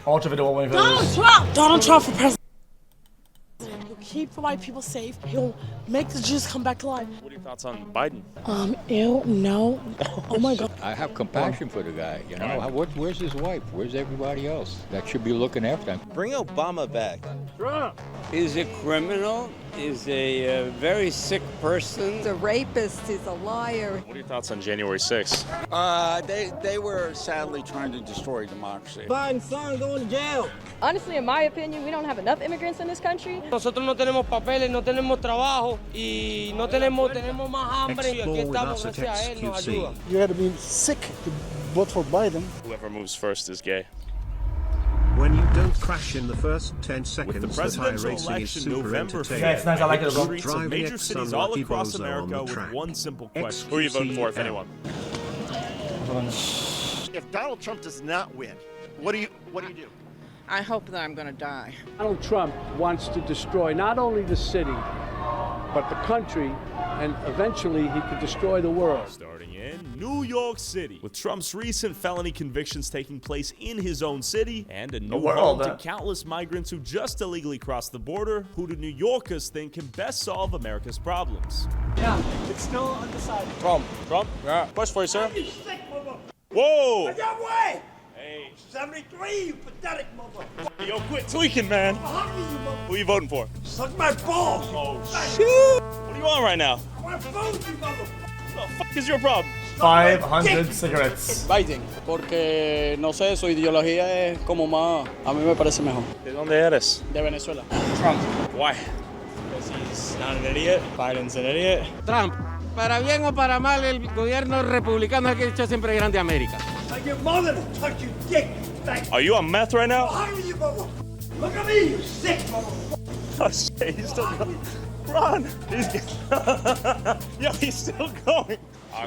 I'll watch a video when we Donald Trump! Donald Trump for president. He'll keep the white people safe. He'll make the Jews come back to life. What are your thoughts on Biden? Ew, no. Oh my God. I have compassion for the guy. You know, where's his wife? Where's everybody else that should be looking after him? Bring Obama back. Trump. He's a criminal. He's a very sick person. He's a rapist. He's a liar. What are your thoughts on January 6th? They were sadly trying to destroy democracy. Biden's son going to jail. Honestly, in my opinion, we don't have enough immigrants in this country. Nosotros no tenemos papeles, no tenemos trabajo y no tenemos más hambre. Y aquí estamos gracias a él, nos ayuda. You had to be sick to vote for Biden. Whoever moves first is gay. When you don't crash in the first 10 seconds, With the that presidential iRacing is election super November entertaining. Yeah, it's nice. I like it as well. Streets of Driving major X cities on all Lucky across Bozo on America the with track. one simple question. xQc Who are you voting for, if out. anyone? If Donald Trump does not win, what do you do? I hope that I'm going to die. Donald Trump wants to destroy not only the city, but the country, and eventually he could destroy the world. Starting in New York City, with Trump's recent felony convictions taking place in his own city, and a new home to countless migrants who just illegally crossed the border. Who do New Yorkers think can best solve America's problems? Yeah, it's still undecided. Trump. Yeah. Question for you, sir. Whoa! way! Hey. 73, you pathetic motherfucker. Yo, quit tweaking, man. Who are you voting for? Suck my balls. Oh, shit. What are you on right now? I want to vote you, motherfucker. What the fuck is your problem? 500 cigarettes. Biden, porque no sé, su ideología es como más, a mí me parece mejor. ¿De dónde eres? De Venezuela. Trump. Why? Because he's not an idiot. Biden's an idiot. Trump. Para bien o para mal, el gobierno republicano es el que ha hecho siempre grande a América. Like your mother to touch your dick. Are you on meth right now? Behind you, motherfucker. Look at me, you sick motherfucker. Oh shit, he's still going. Run! Yo, he's still going.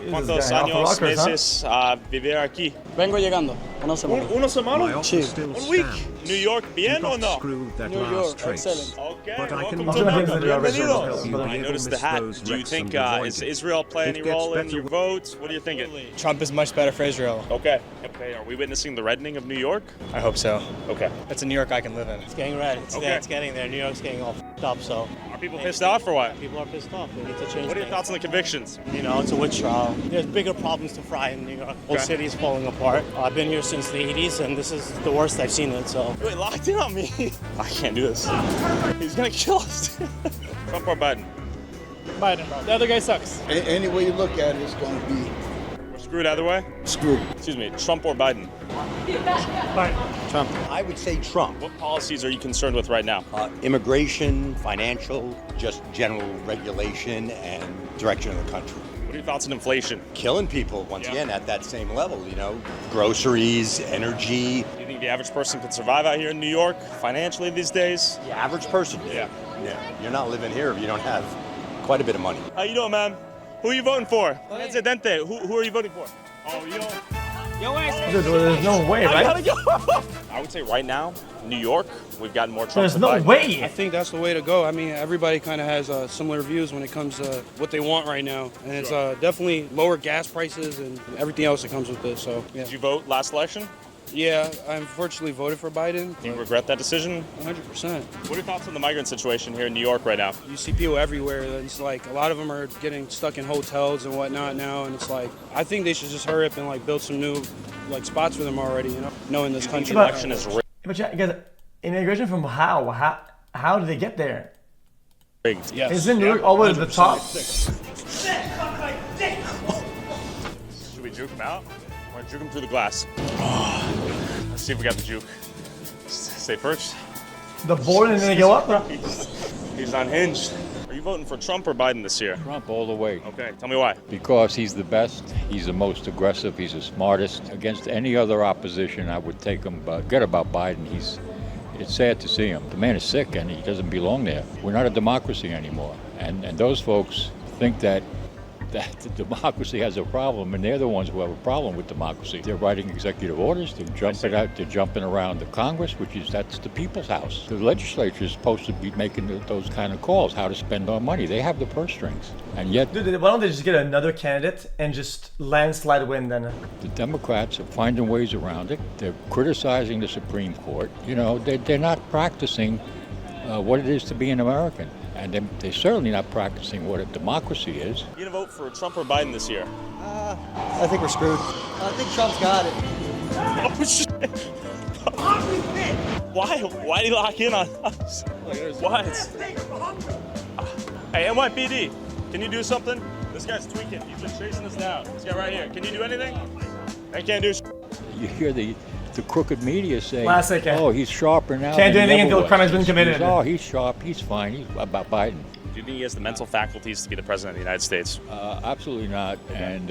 ¿Cuántos años, meses vivir aquí? Vengo llegando, una semana. ¿Una semana? Sí. Un week. New York, bien o no? New York, excellent. Okay, But I can welcome to America. Bienvenido. I noticed the hat. Do you think is Israel play any role in your vote? What are you thinking? Trump is much better for Israel. Okay. Okay, are we witnessing the reddening of New York? I hope so. Okay. That's a New York I can live in. It's getting red. Okay. It's getting there. New York's getting all f***ed up, so. Are people pissed off or what? People are pissed off. They need to change What are your things. thoughts on the convictions? You know, it's a witch trial. There's bigger problems to fry in New York. Whole Okay. city's falling apart. I've been here since the 80s, and this is the worst I've seen it, so. Wait, locked in on me. I can't do this. He's gonna kill us. Trump or Biden? Biden. The other guy sucks. Any way you look at it, it's going to be We're screwed either way? screwed. Excuse me, Trump or Biden? Trump. I would say Trump. What policies are you concerned with right now? Immigration, financial, just general regulation and direction of the country. What are your thoughts on inflation? Killing people, once Yeah. again, at that same level, you know. Groceries, energy. Do you think the average person can survive out here in New York financially these days? The average person. Yeah. You're not living here if you don't have quite a bit of money. How you doing, man? Who are you voting for? Presidente. Who are you voting for? Oh, yo. Dude, there's no way, I right? gotta go. I would say right now, New York, we've gotten more Trump. There's than no Biden. way. I think that's the way to go. I mean, everybody kind of has similar views when it comes to what they want right now. And it's definitely lower gas prices and everything else that comes with this. So, yeah. Did you vote last election? Yeah, I unfortunately voted for Biden. Do you regret that decision? 100%. What are your thoughts on the migrant situation here in New York right now? You see people everywhere. And it's like a lot of them are getting stuck in hotels and whatnot now. And it's like, I think they should just hurry up and like build some new like spots for them already, you know, knowing this country. The election is rigged. But yeah, guys, immigration from how? How did they get there? Yes. Isn't New York all the way to the top? Should we juke him out? Or juke him through the glass? Let's see if we got the juke. Stay perched. The board and then they go up? He's unhinged. Are you voting for Trump or Biden this year? Trump all the way. Okay, tell me why. Because he's the best, he's the most aggressive, he's the smartest. Against any other opposition, I would take him, but forget about Biden. It's sad to see him. The man is sick and he doesn't belong there. We're not a democracy anymore. And those folks think that that the democracy has a problem, and they're the ones who have a problem with democracy. They're writing executive orders, they're jumping around the Congress, that's the people's house. The legislature is supposed to be making those kind of calls, how to spend our money. They have the purse strings, and yet... Dude, why don't they just get another candidate and just landslide win then? The Democrats are finding ways around it. They're criticizing the Supreme Court. You know, they're not practicing what it is to be an American. And they're certainly not practicing what a democracy is. You gonna vote for Trump or Biden this year? I think we're screwed. I think Trump's got it. Oh, shit. Why do you lock in on us? What? Hey, NYPD, can you do something? This guy's tweaking. He's been chasing us down. This guy right here. Can you do anything? I can't do shit. You hear the crooked media saying, Classic. "Oh, he's sharper now." Can't do anything until crime has been committed. Oh, he's sharp. He's fine. He's about Biden. Do you think he has the mental faculties to be the president of the United States? Absolutely not. And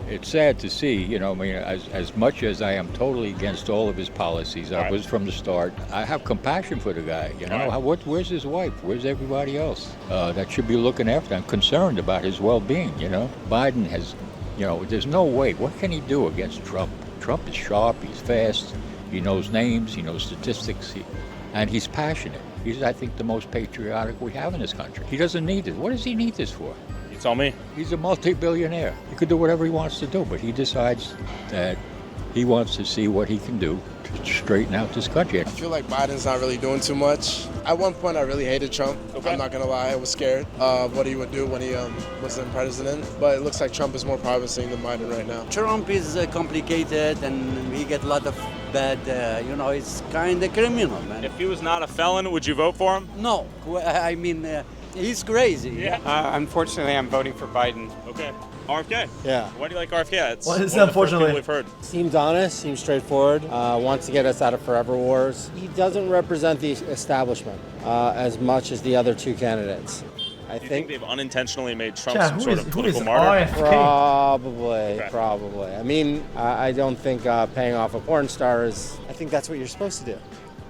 it's sad to see. You know, I mean, as much as I am totally against all of his policies, I was from the start. I have compassion for the guy. You know, where's his wife? Where's everybody else that should be looking after? I'm concerned about his well-being. You know, Biden has. You know, there's no way. What can he do against Trump? Trump is sharp, he's fast, he knows names, he knows statistics, and he's passionate. He's, I think, the most patriotic we have in this country. He doesn't need this. What does he need this for? You tell me. He's a multi-billionaire. He could do whatever he wants to do, but he decides that he wants to see what he can do to straighten out this country. I feel like Biden's not really doing too much. At one point, I really hated Trump. Okay. I'm not going to lie. I was scared of what he would do when he wasn't president. But it looks like Trump is more promising than Biden right now. Trump is complicated and he get a lot of bad, he's kind of criminal, man. If he was not a felon, would you vote for him? No, I mean, he's crazy. Yeah. Unfortunately, I'm voting for Biden. Okay. RFK? Yeah. Why do you like RFK? It's What is one of the first unfortunately? people we've heard. Seems honest, seems straightforward, wants to get us out of forever wars. He doesn't represent the establishment as much as the other two candidates. Do you think they've unintentionally made Trump Yeah, some sort of political who is martyr? RFK? Probably. I mean, I don't think paying off a porn star is, I think that's what you're supposed to do.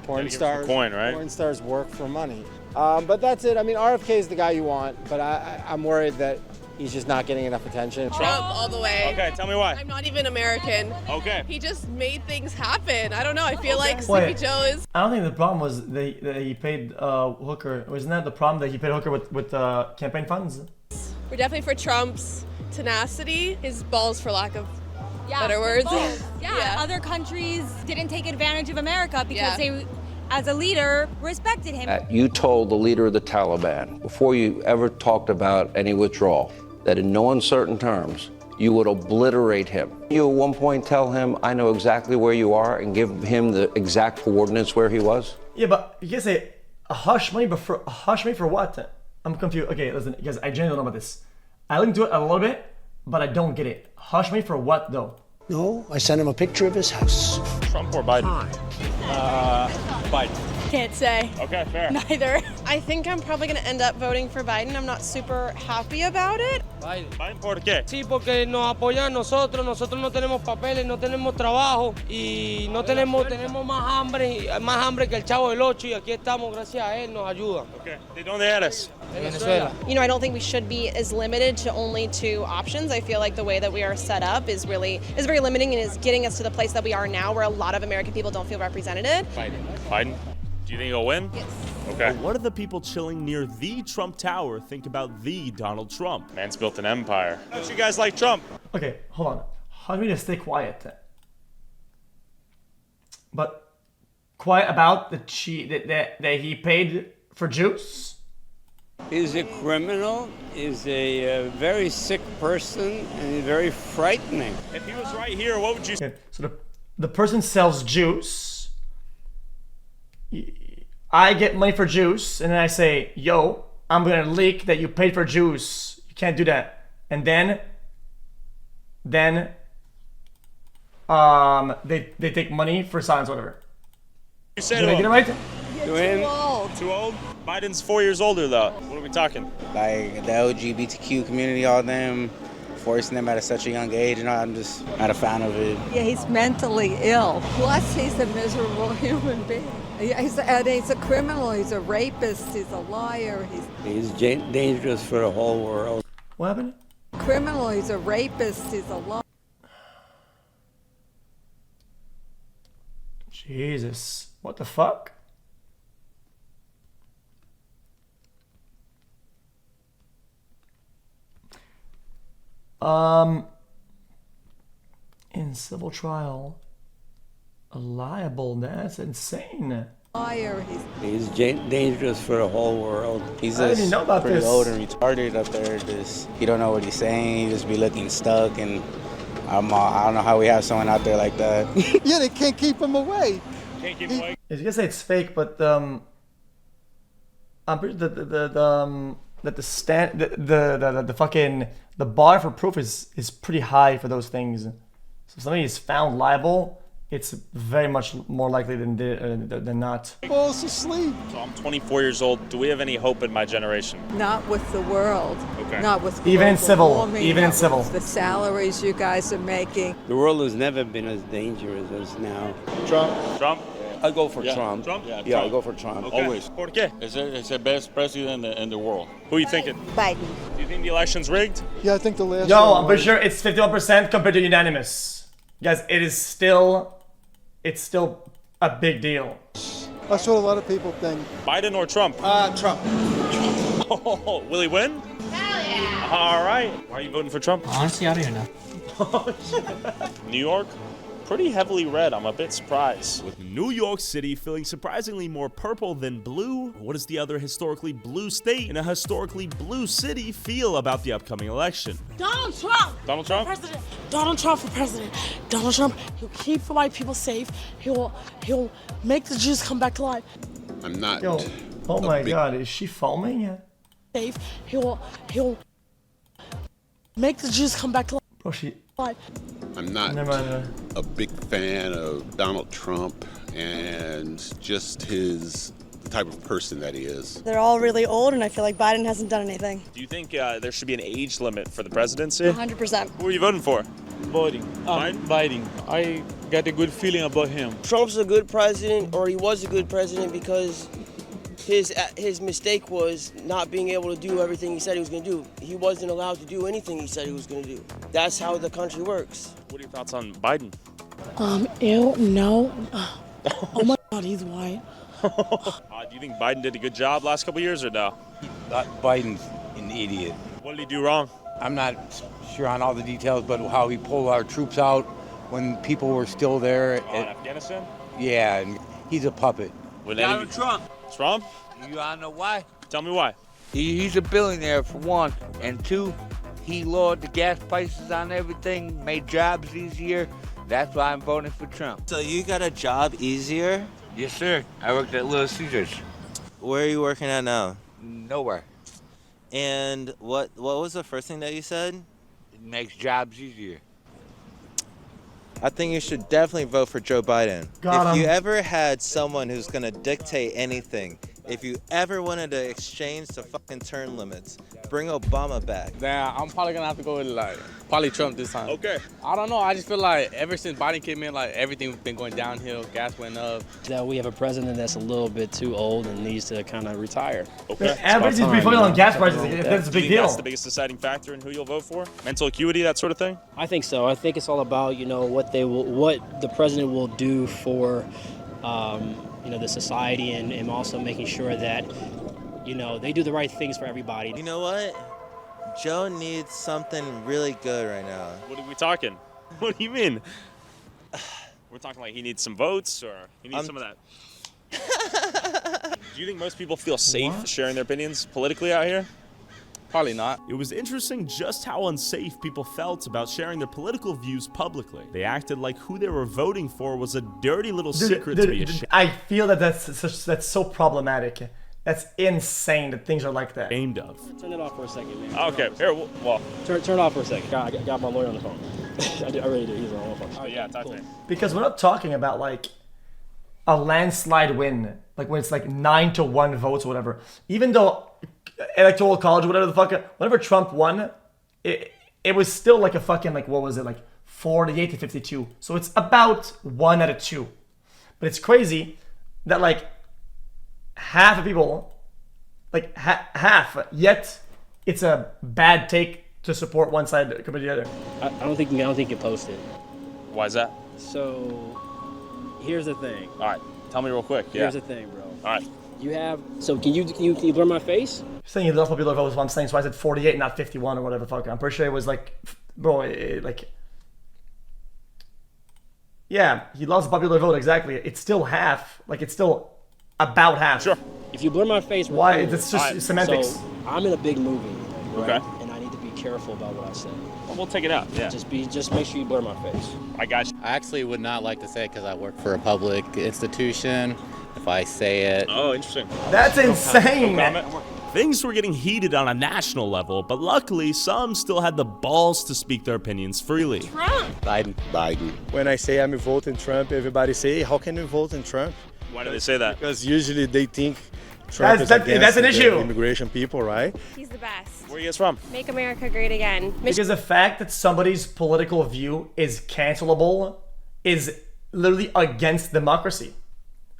Porn stars, coin, right? Porn stars work for money. But that's it. I mean, RFK is the guy you want, but I'm worried that he's just not getting enough attention. Trump all the way. Okay, tell me why. I'm not even American. Okay. He just made things happen. I don't know. I feel like Sleepy Joe is. I don't think the problem was that he paid Hooker. Wasn't that the problem that he paid Hooker with campaign funds? We're definitely for Trump's tenacity, his balls, for lack of better words. Yeah, other countries didn't take advantage of America because they, as a leader, respected him. You told the leader of the Taliban, before you ever talked about any withdrawal, that in no uncertain terms, you would obliterate him. You at one point tell him, I know exactly where you are, and give him the exact coordinates where he was? Yeah, but you can say a hush money, but for a hush money for what? I'm confused. Okay, listen, guys, I genuinely don't know about this. I linked to it a little bit, but I don't get it. Hush money for what, though? No, I sent him a picture of his house. Trump or Biden? Biden. Can't say. Okay, fair. Neither. I think I'm probably going to end up voting for Biden. I'm not super happy about it. Biden, ¿por qué? Sí, porque nos apoyan nosotros no tenemos papeles, no tenemos trabajo y no tenemos más hambre que el Chavo del Ocho y aquí estamos gracias a él, nos ayuda. Okay. ¿De dónde eres? Venezuela. You know, I don't think we should be as limited to only two options. I feel like the way that we are set up is very limiting and is getting us to the place that we are now where a lot of American people don't feel represented. Biden? Do you think he'll win? Yes. Okay. What do the people chilling near the Trump Tower think about the Donald Trump? Man's built an empire. Don't you guys like Trump? Okay, hold on. How do we just stay quiet? But quiet about that he paid for Jews? He's a criminal, he's a very sick person, and he's very frightening. If he was right here, what would you say? Okay, so the person sells juice. I get money for juice, and then I say, yo, I'm gonna leak that you paid for juice. You can't do that. And then they take money for silence, whatever. You say Did I get it right? Too old? Biden's 4 years older, though. What are we talking? Like the LGBTQ community, all them, forcing them at such a young age, and I'm just not a fan of it. Yeah, he's mentally ill. Plus, he's a miserable human being. He's a criminal. He's a rapist. He's a liar. He's dangerous for the whole world. What happened? criminal. He's a rapist. He's a law. Jesus. What the fuck? In civil trial, liable. That's insane. Liar. He's dangerous for the whole world. He's I didn't just know about pretty this. old and retarded up there. Just he don't know what he's saying. He just be looking stuck, and I don't know how we have someone out there like that. Yeah, they can't keep him away. Can't keep away. You can say it's fake, but I'm pretty that the fucking the bar for proof is pretty high for those things. So if somebody is found liable, it's very much more likely than not. Falls asleep. So I'm 24 years old. Do we have any hope in my generation? Not with the world. Okay. Not with Even in global civil, warming, even in not civil. with the salaries you guys are making. The world has never been as dangerous as now. Trump? I go for Yeah. Trump. Trump? Yeah, Trump. I go for Trump. Okay. Always. ¿Por qué? It's the best president in the world. Who are you thinking? Biden. Do you think the election's rigged? Yeah, I think the last Yo, one I'm pretty was. sure it's 51% compared to unanimous. Guys, it's still a big deal. That's what a lot of people think. Biden or Trump? Trump. Oh, will he win? Hell yeah! All right. Why are you voting for Trump? Honestly, I don't even know. New York? Pretty heavily red. I'm a bit surprised. With New York City feeling surprisingly more purple than blue, what does the other historically blue state in a historically blue city feel about the upcoming election? Donald Trump. Donald Trump? President. Donald Trump for president. Donald Trump. He'll keep the white people safe. He'll make the Jews come back to life. I'm not. Yo, oh my God, is she foaming? Safe. He'll make the Jews come back to life. Bro, she. I'm not Never mind. a big fan of Donald Trump and just the type of person that he is. They're all really old, and I feel like Biden hasn't done anything. Do you think there should be an age limit for the presidency? 100%. Who are you voting for? Biden. Biden. I got a good feeling about him. Trump's a good president, or he was a good president because his mistake was not being able to do everything he said he was going to do. He wasn't allowed to do anything he said he was going to do. That's how the country works. What are your thoughts on Biden? Ew, no. Oh my God, he's white. Do you think Biden did a good job last couple years or no? Biden's an idiot. What did he do wrong? I'm not sure on all the details, but how he pulled our troops out when people were still there. In Afghanistan? Yeah, and he's a puppet. Donald Trump. Trump? You wanna know why? Tell me why. He's a billionaire for one, and two, he lowered the gas prices on everything, made jobs easier. That's why I'm voting for Trump. So you got a job easier? Yes, sir. I worked at Little Caesars. Where are you working at now? Nowhere. And what was the first thing that you said? It makes jobs easier. I think you should definitely vote for Joe Biden. Got if you him. ever had someone who's gonna dictate anything, if you ever wanted to exchange the fucking term limits, bring Obama back. Nah, I'm probably gonna have to go with probably Trump this time. Okay. I don't know. I just feel like ever since Biden came in, everything's been going downhill. Gas went up. That we have a president that's a little bit too old and needs to kind of retire. Okay. Everybody's been focusing on gas prices. That's a Do you big think deal. that's the biggest deciding factor in who you'll vote for? Mental acuity, that sort of thing? I think so. I think it's all about what the president will do for the society and also making sure that they do the right things for everybody. You know what? Joe needs something really good right now. What are we talking? What do you mean? We're talking like he needs some votes or he needs some of that. Do you think most people feel safe sharing their opinions politically out here? Probably not. It was interesting just how unsafe people felt about sharing their political views publicly. They acted like who they were voting for was a dirty little secret to be ashamed I feel that's so problematic. That's insane that things are like that. of. Turn it off for a second, man. Okay, here, well. Turn it off for a second. I got my lawyer on the phone. I really do. He's on the phone. Oh yeah, talk to me. Because we're not talking about a landslide win, when it's 9-1 votes or whatever. Even though electoral college or whatever the fuck, whenever Trump won, it was still a fucking what was it 48 to 52. So it's about 1 out of 2. But it's crazy that half of people, half, yet it's a bad take to support one side compared to the other. I don't think you can post it. Why is that? So here's the thing. All right, tell me real quick. Here's the thing, bro. All right. You have. So can you blur my face? You're saying he lost popular votes. What I'm saying, so I said 48, not 51 or whatever. Fuck. I'm pretty sure it was like, bro, yeah, he lost the popular vote exactly. It's still half. Like it's still about half. Sure. If you blur my face, why? It's just semantics. So I'm in a big movie, right? Okay. And I need to be careful about what I say. Well, we'll take it out. Yeah. Just make sure you blur my face. I got you. I actually would not like to say it because I work for a public institution. If I say it. Oh, interesting. That's insane. Things were getting heated on a national level, but luckily some still had the balls to speak their opinions freely. Trump. Biden. When I say I'm voting Trump, everybody say, how can you vote in Trump? Why do they say that? Because usually they think Trump is against that's an issue. The immigration people, right? He's the best. Where are you guys from? Make America great again. Because the fact that somebody's political view is cancelable is literally against democracy.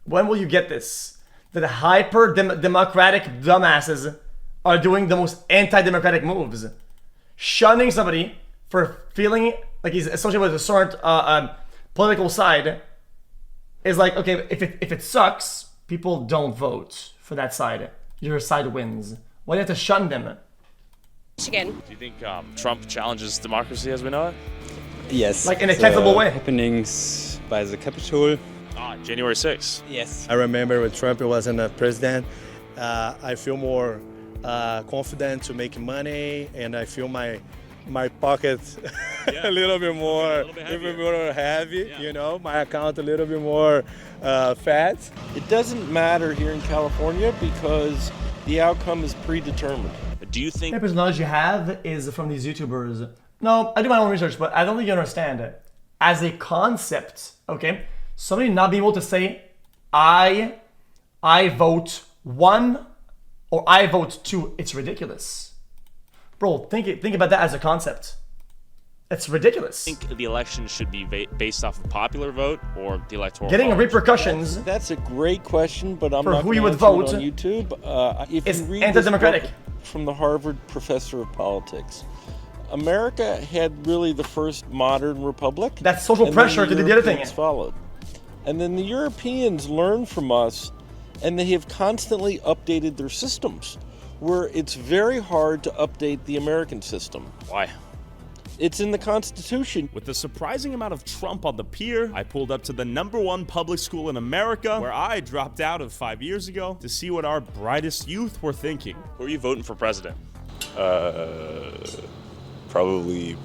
When will you get this? That hyper-democratic dumbasses are doing the most anti-democratic moves. Shunning somebody for feeling like he's associated with a certain political side is like, okay, if it sucks, people don't vote for that side. Your side wins. Why do you have to shun them? Michigan. Do you think Trump challenges democracy as we know it? Yes. Like in a cancelable way. Happenings by the Capitol. January 6th. Yes. I remember when Trump wasn't a president, I feel more confident to make money, and I feel my pocket a little bit more heavy, you know, my account a little bit more fat. It doesn't matter here in California because the outcome is predetermined. Do you think the type of knowledge you have is from these YouTubers? No, I do my own research, but I don't think you understand it. As a concept, okay, somebody not being able to say, I vote 1 or I vote 2, it's ridiculous. Bro, think about that as a concept. It's ridiculous. I think the election should be based off of popular vote or the electoral Getting college? repercussions. That's a great question, but I'm for not who you going would to answer vote it on YouTube. If it's you read anti-democratic. this book from the Harvard professor of politics, America had really the first modern republic. That's social pressure to do the other thing. Followed. And then the Europeans learned from us, and they have constantly updated their systems, where it's very hard to update the American system. Why? It's in the Constitution. With a surprising amount of Trump on the pier, I pulled up to the #1 public school in America, where I dropped out of 5 years ago, to see what our brightest youth were thinking. Who are you voting for president? Probably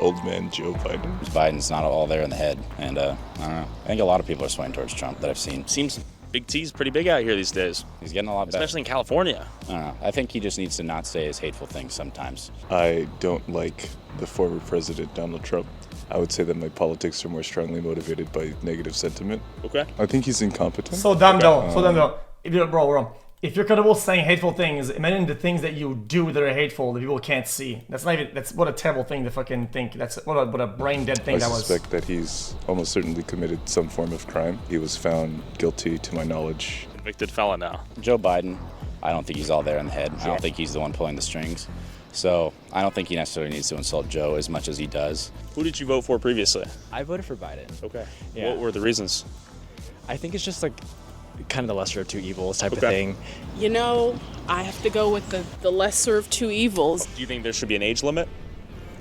old man Joe Biden. Biden's not all there in the head, and I don't know. I think a lot of people are swaying towards Trump that I've seen. Seems Big T's pretty big out here these days. He's getting a lot better. Especially in California. I don't know. I think he just needs to not say his hateful things sometimes. I don't like the former president, Donald Trump. I would say that my politics are more strongly motivated by negative sentiment. Okay. I think he's incompetent. So dumb though. So dumb though. If you're comfortable saying hateful things, imagine the things that you do that are hateful that people can't see. That's not even. That's what a terrible thing to fucking think. That's what a brain dead thing that was. I suspect that he's almost certainly committed some form of crime. He was found guilty, to my knowledge. Convicted felon now. Joe Biden, I don't think he's all there in the head. I don't think he's the one pulling the strings. So I don't think he necessarily needs to insult Joe as much as he does. Who did you vote for previously? I voted for Biden. Okay. Yeah. What were the reasons? I think it's just like kind of the lesser of two evils type of thing. You know, I have to go with the lesser of two evils. Do you think there should be an age limit?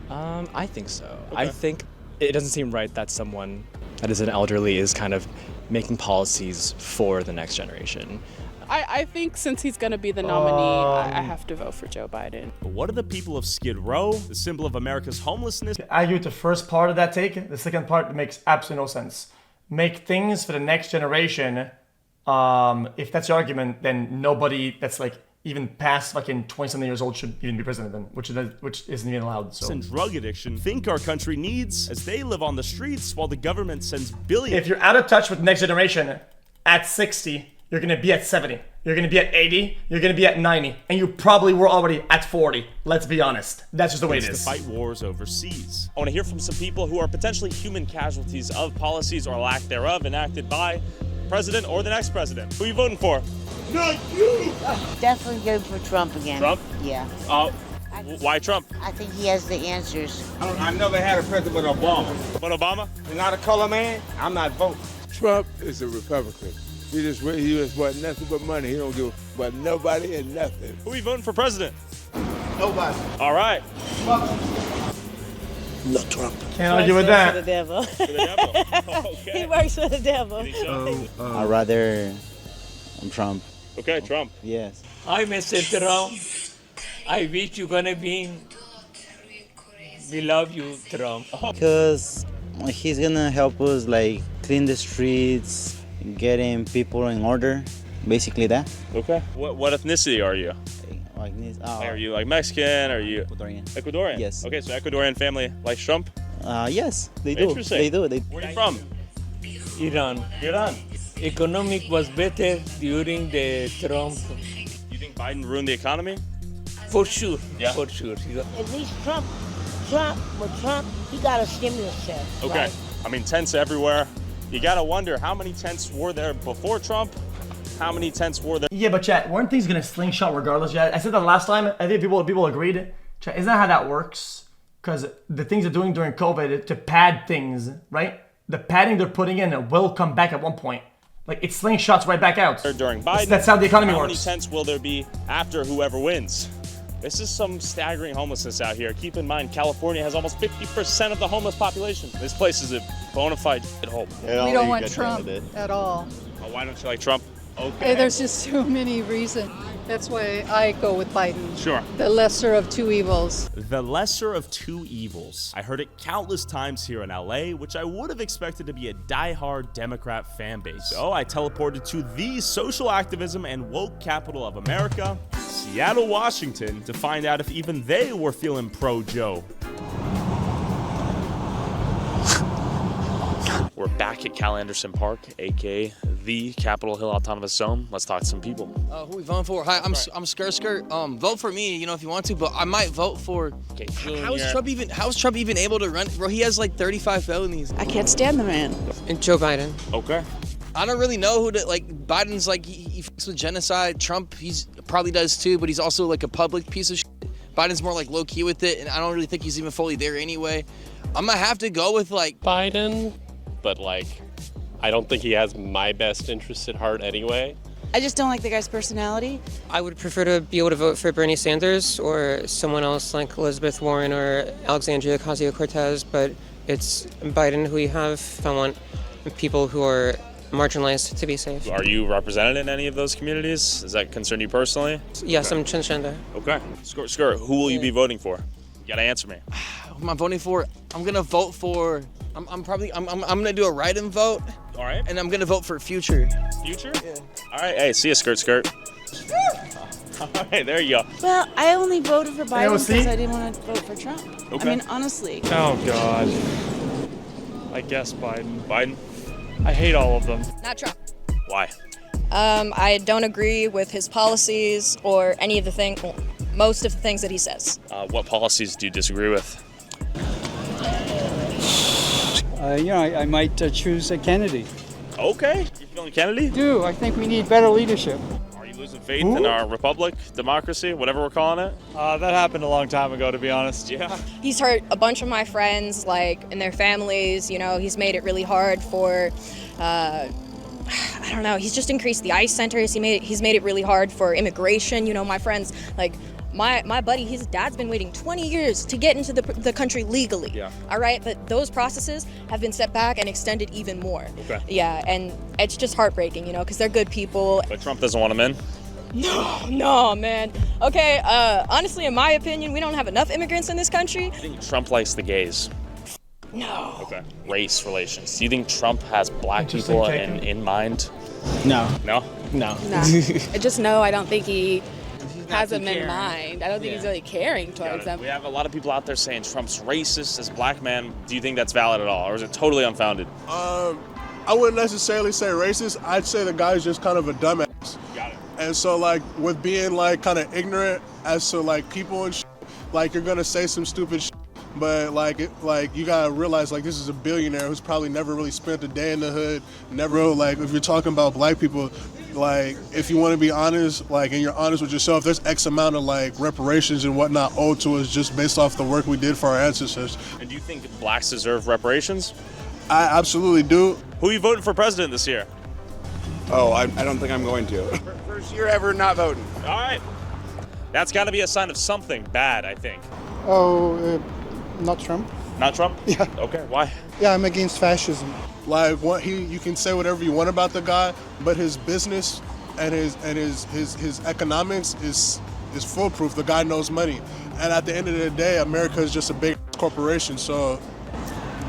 I think so. Okay. I think it doesn't seem right that someone that is an elderly is kind of making policies for the next generation. I think since he's going to be the nominee, I have to vote for Joe Biden. But what do the people of Skid Row, the symbol of America's homelessness? I agree with the first part of that take. The second part makes absolutely no sense. Make things for the next generation. If that's your argument, then nobody that's like even past fucking 20-something years old should even be president then, which isn't even allowed. So. And drug addiction think our country needs as they live on the streets while the government sends billions. If you're out of touch with the next generation at 60, you're gonna be at 70. You're gonna be at 80. You're gonna be at 90, and you probably were already at 40. Let's be honest. That's just the way it is. To fight wars overseas. I want to hear from some people who are potentially human casualties of policies or lack thereof enacted by president or the next president. Who are you voting for? Not you! Definitely go for Trump again. Trump? Yeah. Why Trump? I think he has the answers. I never had a president but Obama. But Obama? He's not a color man. I'm not voting. Trump is a Republican. He just want nothing but money. He don't give a f about nobody and nothing. Who are you voting for president? Nobody. All right. Not Trump. Can't argue with that. For the devil. For the devil. Okay. He works for the devil. I'd rather Trump. Okay, Trump. Yes. Hi, Mr. Trump. I wish you're gonna be. We love you, Trump. Because he's gonna help us like clean the streets, getting people in order, basically that. Okay. What ethnicity are you? Are you like Mexican? Are you Ecuadorian? Ecuadorian. Yes. Okay, so Ecuadorian family likes Trump. Yes, they do. Interesting. They do. Where are you from? Iran. Iran. Economic was better during the Trump. You think Biden ruined the economy? For sure. Yeah. For sure. At least Trump, he got a stimulus check. Okay. Right? I mean, tents everywhere. You gotta wonder how many tents were there before Trump? How many tents were there? Yeah, but chat, weren't things gonna slingshot regardless? Chat, I said that last time. I think people agreed. Chat, isn't that how that works? Because the things they're doing during COVID to pad things, right? The padding they're putting in will come back at one point. Like it slingshots right back out. During Biden. That's how the economy How works. many tents will there be after whoever wins? This is some staggering homelessness out here. Keep in mind, California has almost 50% of the homeless population. This place is a bona fide hole. We don't want Trump at all. Oh, why don't you like Trump? Okay. There's just too many reasons. That's why I go with Biden. Sure. The lesser of two evils. The lesser of two evils. I heard it countless times here in LA, which I would have expected to be a die-hard Democrat fan base. So I teleported to the social activism and woke capital of America, Seattle, Washington, to find out if even they were feeling pro-Joe. We're back at Cal Anderson Park, aka the Capitol Hill Autonomous Zone. Let's talk to some people. Who we voting for? Hi, I'm Skirt. Vote for me, if you want to, but I might vote for. Okay, how is Trump even able to run? Bro, he has like 35 felonies. I can't stand the man. And Joe Biden. Okay. I don't really know who to like. Biden's like he fucks with genocide. Trump, he's probably does too, but he's also like a public piece of shit. Biden's more like low key with it, and I don't really think he's even fully there anyway. I'm gonna have to go with like Biden, but like I don't think he has my best interest at heart anyway. I just don't like the guy's personality. I would prefer to be able to vote for Bernie Sanders or someone else like Elizabeth Warren or Alexandria Ocasio-Cortez, but it's Biden who we have. I want people who are marginalized to be safe. Are you represented in any of those communities? Does that concern you personally? Yes, I'm transgender. Okay. Skirt, who will you be voting for? You gotta answer me. Who am I voting for? I'm gonna vote for. I'm gonna do a write-in vote. All right. And I'm gonna vote for Future. Future? Yeah. All right. Hey, see ya, Skirt. All right, there you go. Well, I only voted for Biden AOC? because I didn't want to vote for Trump. Okay. I mean, honestly. Oh, God. I guess Biden. Biden? I hate all of them. Not Trump. Why? I don't agree with his policies or any of the things, well, most of the things that he says. What policies do you disagree with? I might choose Kennedy. Okay. You feeling Kennedy? I think we need better leadership. Are you losing faith in our republic, democracy, whatever we're calling it? That happened a long time ago, to be honest. Yeah. He's hurt a bunch of my friends, like, and their families. He's made it really hard for, I don't know, he's just increased the ICE centers. He's made it really hard for immigration. My friends, like, my buddy, his dad's been waiting 20 years to get into the country legally. Yeah. All right, but those processes have been set back and extended even more. Okay. Yeah, and it's just heartbreaking, because they're good people. But Trump doesn't want them in? No, man. Okay, honestly, in my opinion, we don't have enough immigrants in this country. I think Trump likes the gays. No. Okay. Race relations. Do you think Trump has black people in mind? No. No? No. I don't think he has them in mind. I don't think he's really caring towards them. We have a lot of people out there saying Trump's racist as a black man. Do you think that's valid at all, or is it totally unfounded? I wouldn't necessarily say racist. I'd say the guy's just kind of a dumbass. Got it. And so, like, with being, like, kind of ignorant as to, like, people and shit, like, you're gonna say some stupid shit, but, like, you gotta realize, like, this is a billionaire who's probably never really spent a day in the hood, never, like, if you're talking about black people, like if you want to be honest, like, and you're honest with yourself, there's X amount of like reparations and whatnot owed to us just based off the work we did for our ancestors. And do you think blacks deserve reparations? I absolutely do. Who are you voting for president this year? Oh, I don't think I'm going to. First year ever not voting. All right. That's got to be a sign of something bad, I think. Oh, not Trump. Not Trump? Yeah. Okay, why? Yeah, I'm against fascism. Like you can say whatever you want about the guy, but his business and his economics is foolproof. The guy knows money, and at the end of the day, America is just a big corporation. So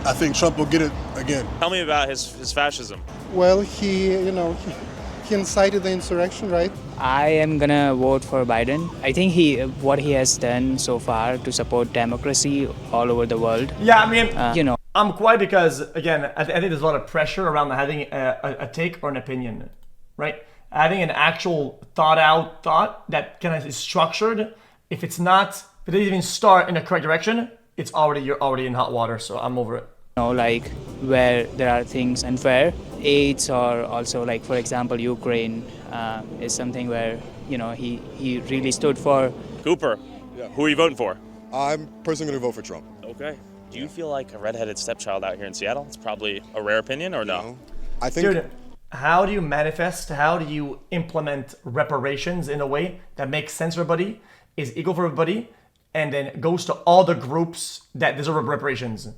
I think Trump will get it again. Tell me about his fascism. Well, he incited the insurrection, right? I am gonna vote for Biden. I think what he has done so far to support democracy all over the world. Yeah, I mean, I'm quiet because, again, I think there's a lot of pressure around having a take or an opinion, right? Having an actual thought that kind of is structured. If it doesn't even start in the correct direction, you're already in hot water. So I'm over it. Like where there are things unfair, AIDS, or also like, for example, Ukraine is something where, he really stood for. Cooper, who are you voting for? I'm personally going to vote for Trump. Okay. Do you feel like a redheaded stepchild out here in Seattle? It's probably a rare opinion, or no? I think. Dude, how do you implement reparations in a way that makes sense for everybody, is equal for everybody, and then goes to all the groups that deserve reparations?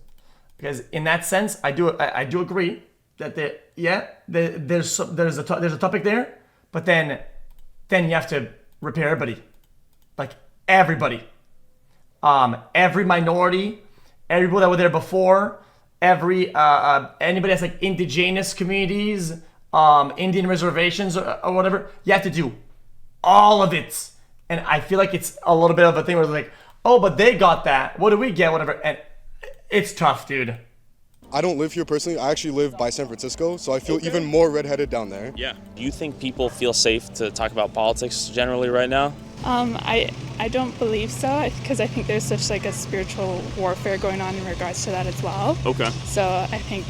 Because in that sense, I do agree that there's a topic there, but then you have to repair everybody, like everybody, every minority, everybody that were there before, anybody that's like indigenous communities, Indian reservations or whatever. You have to do all of it, and I feel like it's a little bit of a thing where it's like, oh, but they got that. What do we get? Whatever, and it's tough, dude. I don't live here personally. I actually live by San Francisco, so I feel even more redheaded down there. Yeah. Do you think people feel safe to talk about politics generally right now? I don't believe so, because I think there's such like a spiritual warfare going on in regards to that as well. Okay. So I think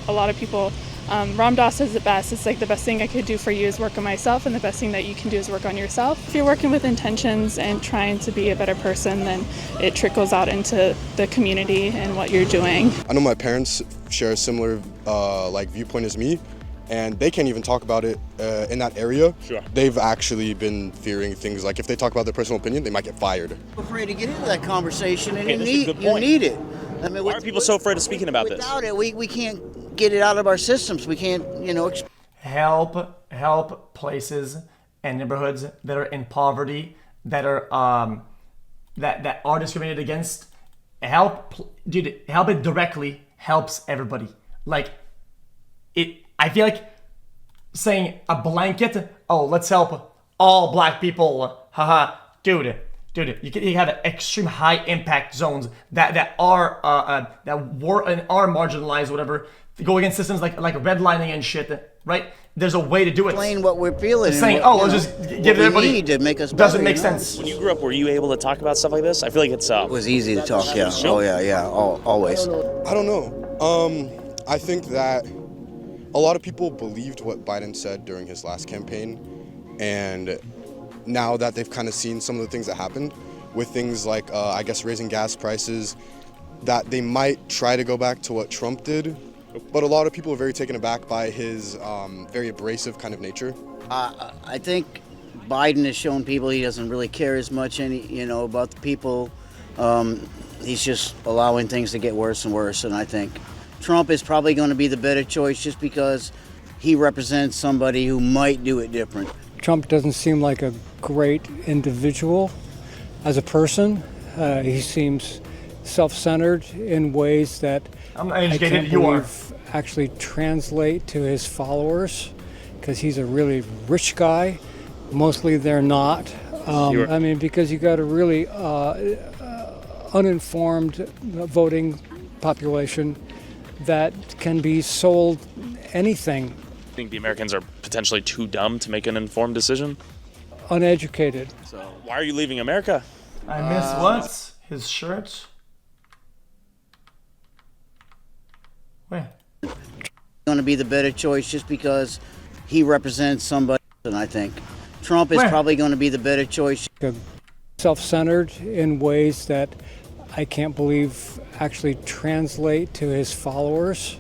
a lot of people, Ram Dass says it best, it's like the best thing I could do for you is work on myself, and the best thing that you can do is work on yourself. If you're working with intentions and trying to be a better person, then it trickles out into the community and what you're doing. I know my parents share a similar viewpoint as me, and they can't even talk about it in that area. Sure. They've actually been fearing things like if they talk about their personal opinion, they might get fired. I'm afraid to get into that conversation, and Okay, you need it. I mean, Why are people so afraid of speaking about this? Without it, we can't get it out of our systems. We can't, help places and neighborhoods that are in poverty, that are that are discriminated against. Help it directly helps everybody. Like I feel like saying a blanket, oh, let's help all black people, haha, dude, you have extreme high impact zones that are marginalized, whatever, to go against systems like redlining and shit, right? There's a way to do it. Explain what we're feeling. Saying, let's just give everybody. Need to make us doesn't better, make sense. When you grew up, were you able to talk about stuff like this? I feel like it's It was easy to talk, yeah. Oh yeah, always. I don't know. I think that a lot of people believed what Biden said during his last campaign, and now that they've kind of seen some of the things that happened with things like, I guess, raising gas prices, that they might try to go back to what Trump did. But a lot of people are very taken aback by his very abrasive kind of nature. I think Biden has shown people he doesn't really care as much about the people. He's just allowing things to get worse and worse, and I think Trump is probably going to be the better choice just because he represents somebody who might do it different. Trump doesn't seem like a great individual as a person. He seems self-centered in ways that I can't believe actually translate to his followers, because he's a really rich guy. Mostly they're not. Because you got a really uninformed voting population that can be sold anything. I think the Americans are potentially too dumb to make an informed decision. Uneducated. So why are you leaving America? I miss what? His shirt? Where? Going to be the better choice just because he represents somebody. And I think Trump is probably going to be the better choice. Self-centered in ways that I can't believe actually translate to his followers.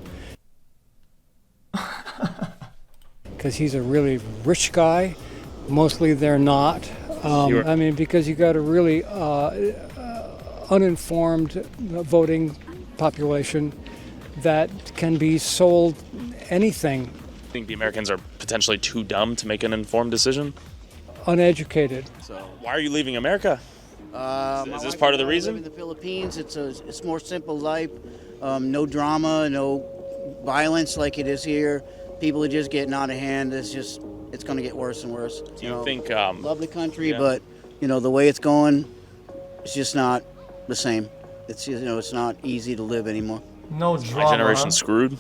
Because he's a really rich guy. Mostly they're not. I mean, because you got a really uninformed voting population that can be sold anything. I think the Americans are potentially too dumb to make an informed decision. Uneducated. So why are you leaving America? Is this part of the reason? In the Philippines, it's more simple life, no drama, no violence like it is here. People are just getting out of hand. It's going to get worse and worse. Do you think? Lovely country, but the way it's going, it's just not the same. It's it's not easy to live anymore. No drama. My generation screwed.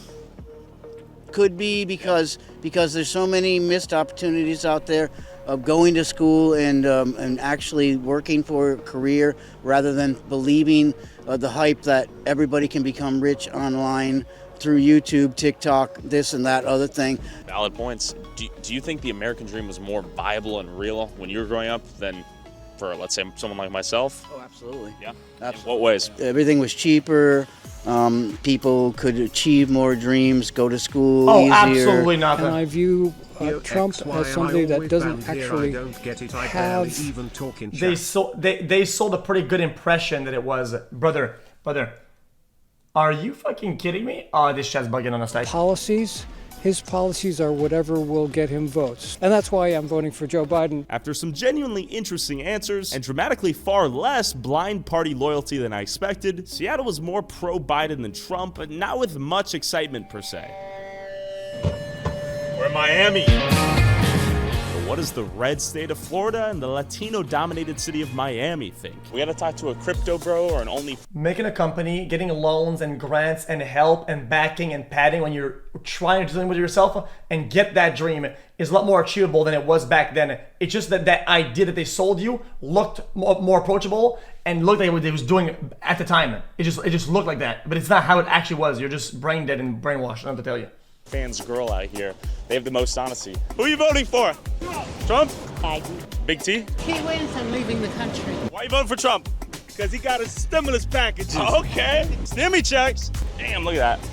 Could be because there's so many missed opportunities out there of going to school and actually working for a career rather than believing the hype that everybody can become rich online through YouTube, TikTok, this and that other thing. Valid points. Do you think the American dream was more viable and real when you were growing up than for, let's say, someone like myself? Oh, absolutely. Yeah? Absolutely. In what ways? Everything was cheaper. People could achieve more dreams, go to school easier. Absolutely not. And I view Trump as somebody that doesn't actually have... They sold a pretty good impression that it was, brother, are you fucking kidding me? Oh, this chat's bugging on us. Policies. His policies are whatever will get him votes. And that's why I'm voting for Joe Biden. After some genuinely interesting answers and dramatically far less blind party loyalty than I expected, Seattle was more pro-Biden than Trump, but not with much excitement per se. We're in Miami. But what does the red state of Florida and the Latino-dominated city of Miami think? We gotta talk to a crypto bro or an only... Making a company, getting loans and grants and help and backing and padding when you're trying to do something with yourself and get that dream is a lot more achievable than it was back then. It's just that idea that they sold you looked more approachable and looked like what they was doing at the time. It just looked like that, but it's not how it actually was. You're just brain dead and brainwashed, I don't have to tell you. Fans girl out here. They have the most honesty. Who are you voting for? Trump? Biden. Big T? He wins, I'm leaving the country. Why are you voting for Trump? Because he got his stimulus packages. Okay. Stimmy checks. Damn, look at that.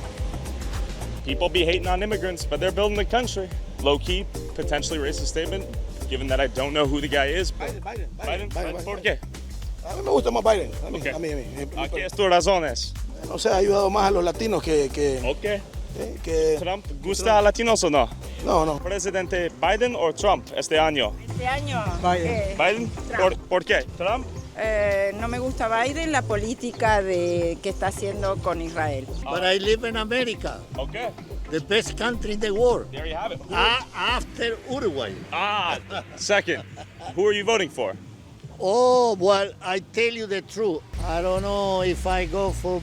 People be hating on immigrants, but they're building the country. Low-key, potentially racist statement, given that I don't know who the guy is. Biden. ¿Por qué? A mí me gusta más Biden. Okay. A mí. ¿Qué es tu razones? No sé, ha ayudado más a los latinos que ¿Trump gusta a latinos o no? No. ¿Presidente Biden o Trump este año? Este año. Biden. ¿Por qué? Trump. No me gusta Biden, la política que está haciendo con Israel. But I live in America. Okay. The best country in the world. There you have it. After Uruguay. Second. Who are you voting for? Oh, well, I tell you the truth. I don't know if I go for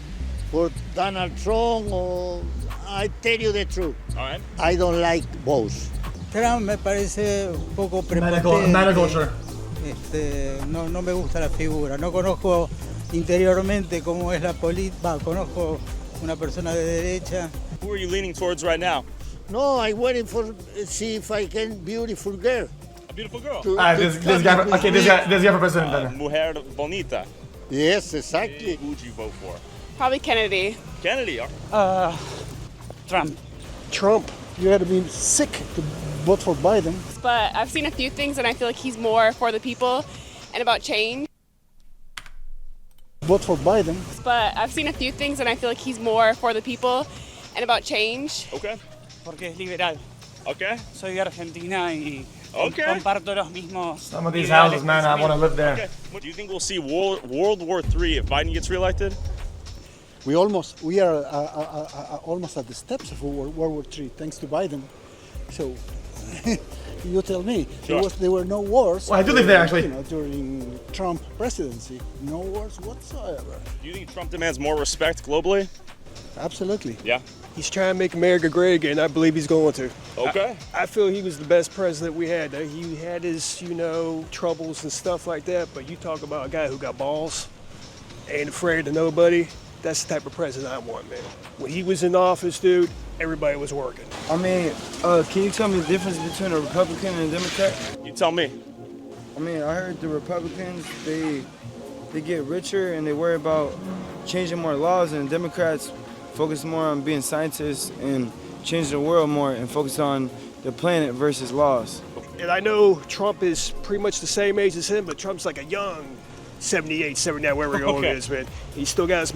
Donald Trump or... I tell you the truth. All right. I don't like both. Trump me parece un poco prepotente. No me gusta la figura. No conozco interiormente cómo es la política. Conozco una persona de derecha. Who are you leaning towards right now? No, I'm waiting for see if I can beautiful girl. A beautiful girl. This guy for president then. Mujer bonita. Yes, exactly. Who would you vote for? Probably Kennedy. Kennedy. Trump. You had to be sick to vote for Biden. But I've seen a few things and I feel like he's more for the people and about change. Vote for Biden. But I've seen a few things and I feel like he's more for the people and about change. Okay. Porque es liberal. Okay. Soy de Argentina y comparto los mismos. Some of these houses, man, I want to live there. Okay. Do you think we'll see World War III if Biden gets reelected? We are almost at the steps of World War III, thanks to Biden. So, you tell me. Sure. There were no wars. Well, I do live there actually. During Trump presidency, no wars whatsoever. Do you think Trump demands more respect globally? Absolutely. Yeah. He's trying to make America great again. I believe he's going to. Okay. I feel he was the best president we had. He had his, troubles and stuff like that, but you talk about a guy who got balls, ain't afraid of nobody. That's the type of president I want, man. When he was in office, dude, everybody was working. I mean, can you tell me the difference between a Republican and a Democrat? You tell me. I mean, I heard the Republicans, they get richer and they worry about changing more laws, and Democrats focus more on being scientists and changing the world more and focus on the planet versus laws. And I know Trump is pretty much the same age as him, but Trump's like a young 78, 79, wherever old he is, man. He's still got his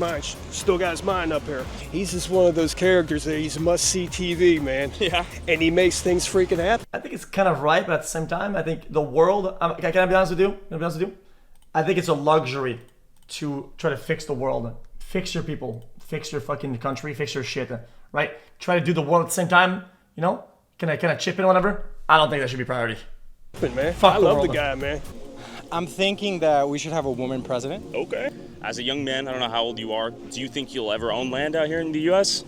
mind up here. He's just one of those characters that he's must-see TV, man. Yeah. And he makes things freaking happen. I think it's kind of right, but at the same time, I think the world. Can I be honest with you? I think it's a luxury to try to fix the world, fix your people, fix your fucking country, fix your shit, right? Try to do the world at the same time. You know? Can I chip in or whatever? I don't think that should be priority. Man, Fuck I the love world. the guy, man. I'm thinking that we should have a woman president. Okay. As a young man, I don't know how old you are. Do you think you'll ever own land out here in the U.S.?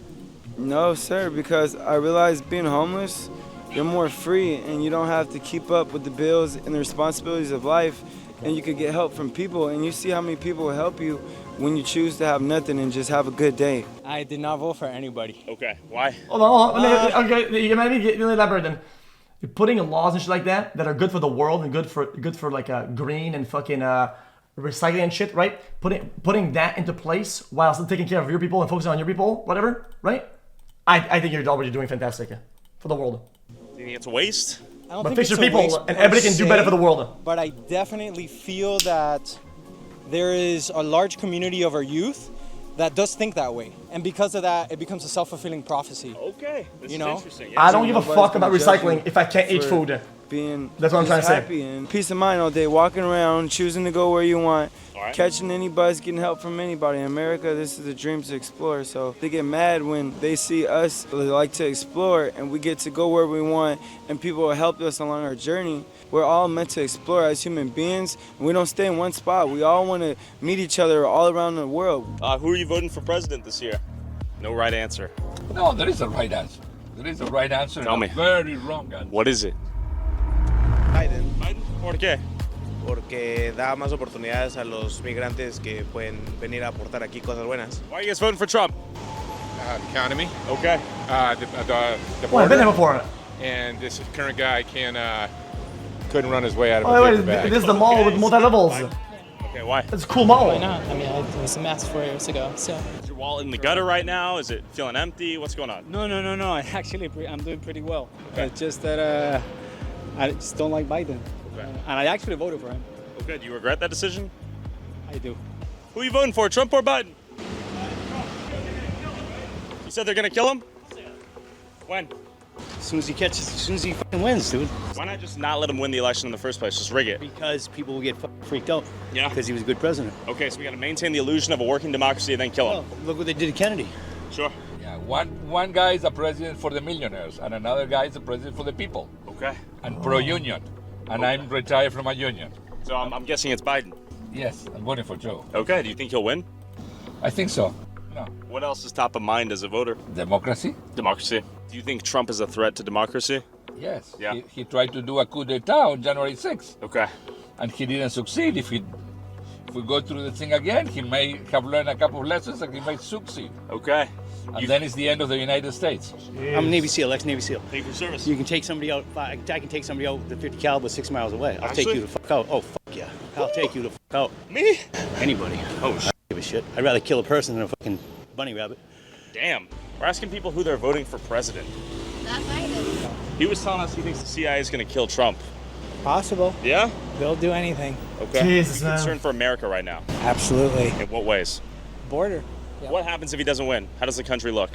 No, sir, because I realize being homeless, you're more free and you don't have to keep up with the bills and the responsibilities of life, and you could get help from people, and you see how many people will help you when you choose to have nothing and just have a good day. I did not vote for anybody. Okay, why? Hold on. Okay, you might be elaborate then. You're putting laws and shit like that are good for the world and good for like green and fucking recycling and shit, right? Putting that into place while still taking care of your people and focusing on your people, whatever, right? I think you're already doing fantastic for the world. Do you think it's a waste? I don't But think fix it's your a people waste and per everybody can do better se, for the world. But I definitely feel that there is a large community of our youth that does think that way, and because of that, it becomes a self-fulfilling prophecy. Okay, this you is know. interesting. I don't give a fuck about recycling if I can't eat for food. Being That's what I'm trying to say. happy and peace of mind all day, walking around, choosing to go where you want, Alright. catching any bus, getting help from anybody. In America, this is a dream to explore. So they get mad when they see us like to explore and we get to go where we want and people will help us along our journey. We're all meant to explore as human beings, and we don't stay in one spot. We all want to meet each other all around the world. Who are you voting for president this year? No right answer. No, there is a right answer. There is a right answer Tell and me. a very wrong answer. What is it? Biden. ¿Por qué? Porque da más oportunidades a los migrantes que pueden venir a aportar aquí cosas buenas. Why are you guys voting for Trump? The economy. Okay. The Well, I've been border. there before. And this current guy couldn't run his way out of a Oh, paper wait, bag. this is the mall with multi-levels. Okay, why? It's a cool mall. Why not? I mean, it was a mess 4 years ago, so. Is your wallet in the gutter right now? Is it feeling empty? What's going on? No. Actually, I'm doing pretty well. Okay. It's just that I just don't like Biden. Okay. And I actually voted for him. Okay, do you regret that decision? I do. Who are you voting for, Trump or Biden? You said they're gonna kill him? When? As soon as he fucking wins, dude. Why not just not let him win the election in the first place? Just rig it. Because people will get freaked out. Yeah. Because he was a good president. Okay, so we gotta maintain the illusion of a working democracy and then kill him. Look what they did to Kennedy. Sure. Yeah, one guy is a president for the millionaires, and another guy is a president for the people. Okay. And pro-union. And I'm retired from a union. So I'm guessing it's Biden. Yes, I'm voting for Joe. Okay, do you think he'll win? I think so. No. What else is top of mind as a voter? Democracy? Democracy. Do you think Trump is a threat to democracy? Yes. Yeah. He tried to do a coup d'etat on January 6th. Okay. And he didn't succeed. If we go through the thing again, he may have learned a couple of lessons and he may succeed. Okay. And then it's the end of the United States. I'm a Navy SEAL, ex-Navy SEAL. Thank you for service. You can take somebody out, I can take somebody out with the 50 caliber 6 miles away. I'll take Actually? you the fuck out. Oh, fuck yeah. I'll take you the fuck out. Me? Anybody. Oh, I don't give a shit. I'd rather kill a person than a fucking bunny rabbit. Damn. We're asking people who they're voting for president. Not Biden. He was telling us he thinks the CIA is going to kill Trump. Possible. Yeah? They'll do anything. Okay. Jesus, Are you man. concerned for America right now? Absolutely. In what ways? Border. What happens if he doesn't win? How does the country look?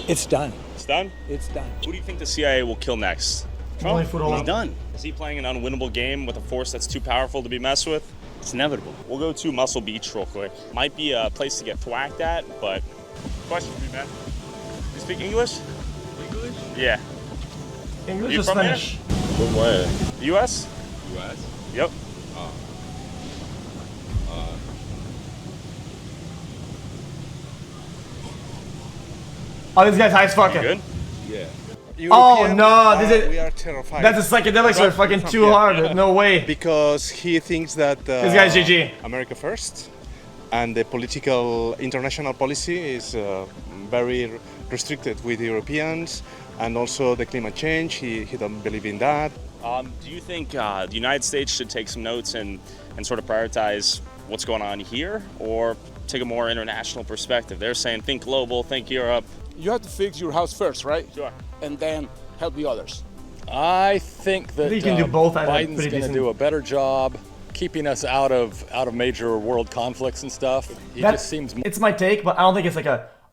It's done. It's done? It's done. Who do you think the CIA will kill next? Only foot all He's up. done. Is he playing an unwinnable game with a force that's too powerful to be messed with? It's inevitable. We'll go to Muscle Beach real quick. Might be a place to get thwacked at, but question for you, man. You speak English? English? Yeah. English You or from there? Spanish? From where? U.S.? U.S.? Yep. Oh, this guy's high as fuck. You good? Yeah. Oh no, this we is are terrified. that's the psychedelics are fucking too hard. No way. Because he thinks that This guy's GG. America first, and the political international policy is very restricted with Europeans, and also the climate change. He doesn't believe in that. Do you think the United States should take some notes and sort of prioritize what's going on here, or take a more international perspective? They're saying think global, think Europe. You have to fix your house first, right? Sure. And then help the others. I think that You can do both at a Biden's pretty going to decent- do a better job keeping us out of major world conflicts and stuff. He just seems. It's my take, but I don't think it's like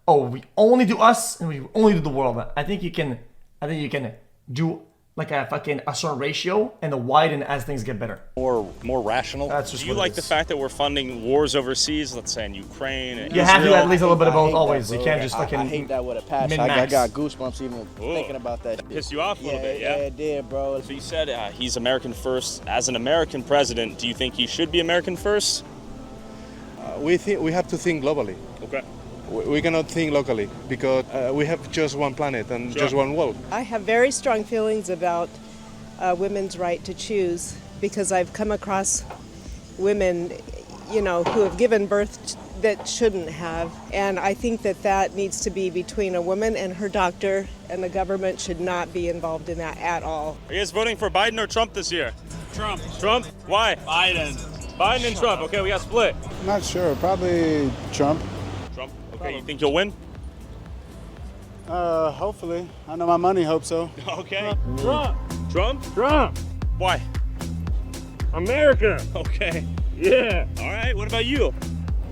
we only do us and we only do the world. I think you can do like a certain ratio and widen as things get better. More rational. That's just Do you like the fact that we're funding wars overseas, let's say in Ukraine and You have to Israel? at least a little bit of both I hate always. that, You bro. can't just fucking I hate that with a passion. I min-max. got goosebumps even thinking about that. Pissed you off a little bit, yeah? Yeah, it did, bro. So you said he's American first. As an American president, do you think he should be American first? We have to think globally. Okay. We cannot think locally because we have just one planet and just one world. I have very strong feelings about women's right to choose because I've come across women, who have given birth that shouldn't have. And I think that needs to be between a woman and her doctor, and the government should not be involved in that at all. Are you guys voting for Biden or Trump this year? Trump. Trump? Why? Biden. Biden and Trump. Okay, we got split. Not sure. Probably Trump. Trump. Okay, you think you'll win? Hopefully. I know my money hopes so. Okay. Trump. Trump? Trump. Why? America. Okay. Yeah. All right. What about you?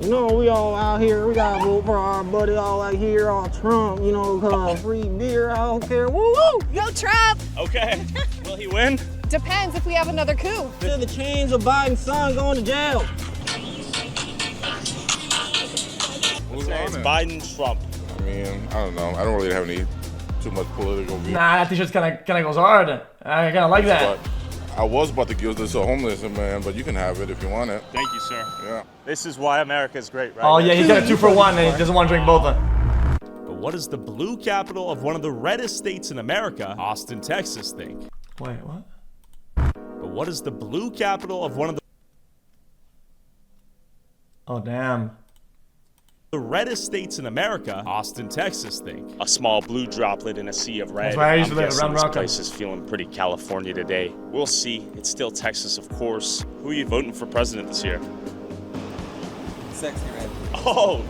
We all out here. We got to vote for our buddy all out here on Trump, cause free beer. I don't care. Woo woo! Go Trump! Okay. Will he win? Depends if we have another coup. To the chains of Biden's son going to jail. It's Biden, Trump. I mean, I don't know. I don't really have too much political view. Nah, that t-shirt kind of goes hard. I kind of like that. But I was about to give this to a homeless man, but you can have it if you want it. Thank you, sir. Yeah. This is why America is great, right? Oh yeah, he got a 2 for 1 and he doesn't want to drink both. But what does the blue capital of one of the reddest states in America, Austin, Texas, think? Wait, what? But what is the blue capital of one of Oh damn. the reddest states in America, Austin, Texas, think? A small blue droplet in a sea of red. That's where I used I'm to live, guessing around this Morocco. place is feeling pretty California today. We'll see. It's still Texas, of course. Who are you voting for president this year? Sexy red. Oh,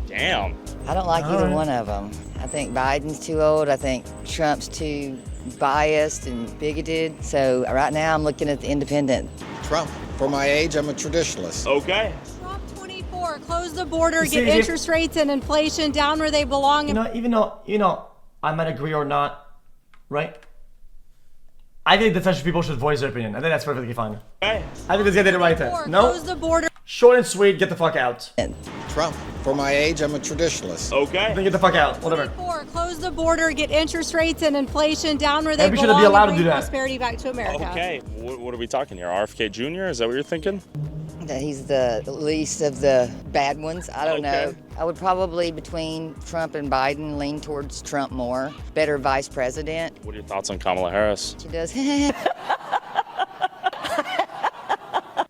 damn. I don't like either one of them. I think Biden's too old. I think Trump's too biased and bigoted. So right now I'm looking at the independent. Trump. For my age, I'm a traditionalist. Okay. Trump 24, close the border, You get see, interest rates and inflation down where they belong. Even though I might agree or not, right? I think that such people should voice their opinion. I think that's perfectly fine. Okay. I think this guy did it right there. No. Close the border. Short and sweet. Get the fuck out. Trump. For my age, I'm a traditionalist. Okay. Then get the fuck out. Whatever. 24, close the border, get interest rates and inflation down where they Maybe we belong. shouldn't be allowed and to do bring that. prosperity back to America. Okay. What are we talking here? RFK Jr.? Is that what you're thinking? That he's the least of the bad ones. I don't know. Okay. I would probably, between Trump and Biden, lean towards Trump more. Better vice president. What are your thoughts on Kamala Harris? She does.